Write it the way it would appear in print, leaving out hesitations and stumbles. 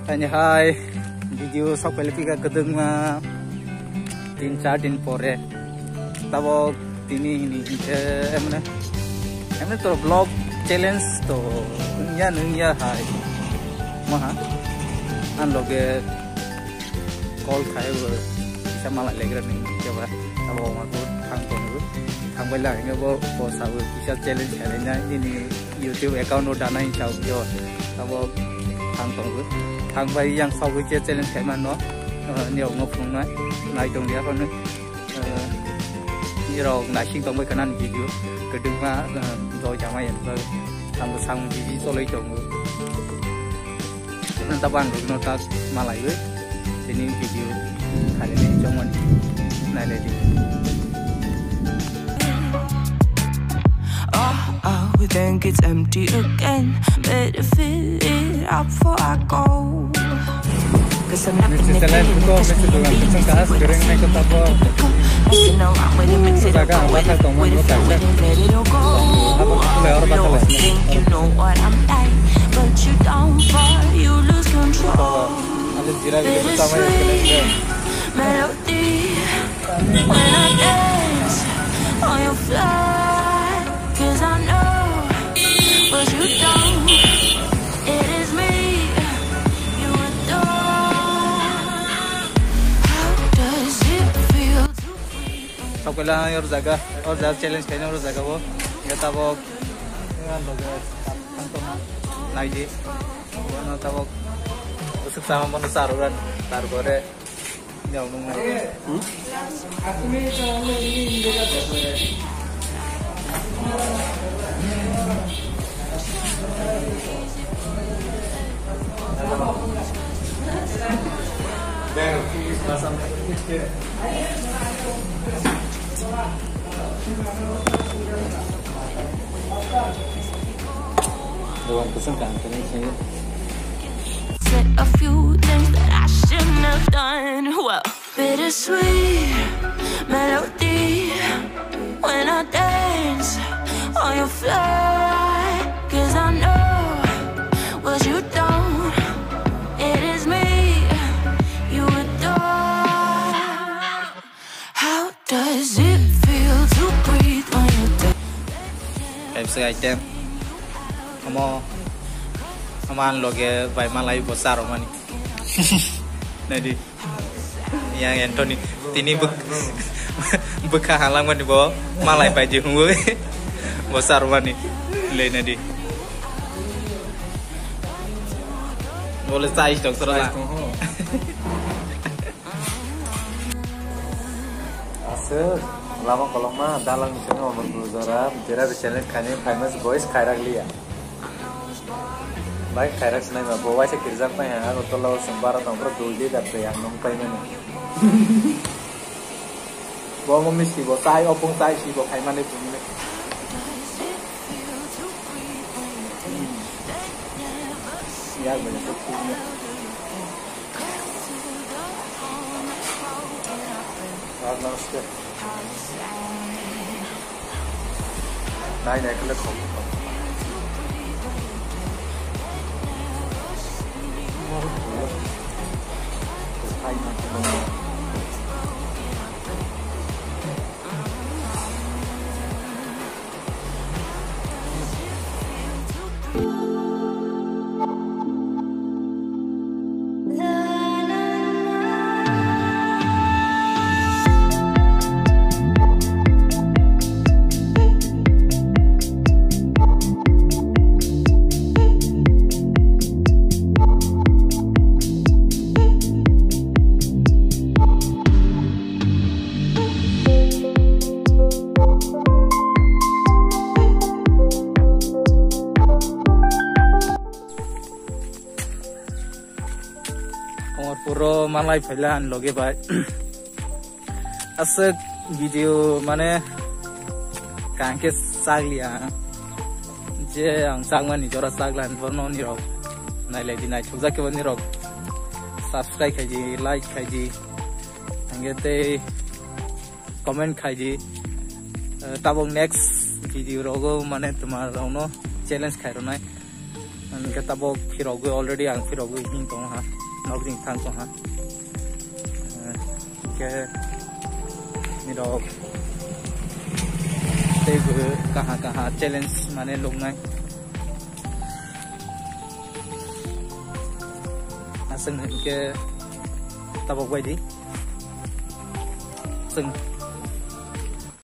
Tanya hai video sok pelipika kedeng 3-4 दिन pore tabo tini ini emne to vlog challenge to nya hai maha an loge call khai bo bisa malah legra nih coba tabo ngaku thang bai la nge bo sa bisa challenge kharena ini YouTube account dana in chau yo tabo thang bai yang sau cái challenge khai man no nhiều ngọc không nói này trong dia con như rồi lại xin tổng với khả năng video cái đường mà rồi chẳng may rồi làm một xong video tôi lấy chồng nên ta ban được nó ta mà lại với thì nên video khai lên trong mình này là gì we think it's empty again. Better fill it up before I go. Cause I'm not gonna get it. Messing around with it, mix it up with it, with it, let it all go. Don't think you know what I'm like, but you don't fall, you lose control. Bittersweet melody when I dance on your fly. Cause I know, but you don't. It is me you adore. How does it feel to breathe? Sau cái là ở giờ challenge cái nó ra cái người ta bảo ăn đồ cái ăn tôm này gì nó ta bảo sức sáng mà nó sao rồi tar gore nhau nung này Said a few things that I shouldn't have done. Well, bittersweet melody when I dance on your fly. Cause I know, but you don't. It is me you adore. How does it feel to breathe when you're dead? em sẽ item kamu ăn loge vài malai besar romani nadi yang Anthony tini bekah halangan di bawah malai baju hungu besar romani le nadi boleh size dokter lah asal lama kalau mah dalam misalnya umur berzoram kira channel kane famous boys khairak liya baik khairak senai mah bawa saya kirzak mah ya atau lalu sembara nomor dulu dia yang nompai mana bawa memisi bawa tai opung tai si bawa khai mana pun ni ya banyak tuh namaste này cái lực khủng और पूरा मालाई फैलान लोगे भाई असक video माने कहाँ के साग लिया जे ang साग मानी जोरा साग लान परनो निरो नाइ लेदी नाइ छुजा के बनी रोग सब्सक्राइब खाइजी लाइक खाइजी हंगे ते कमेंट खाइजी तब नेक्स्ट वीडियो रोगो माने तुम्हारा रोनो चैलेंज खाइरो नाइ Inkhe tabok phirogui already ang phirogui hing tong ha. Nogring thang tong ha. Inkhe mirok teigu kaha challenge mane lungnai. Aseng inkhe tabok baidi. Seng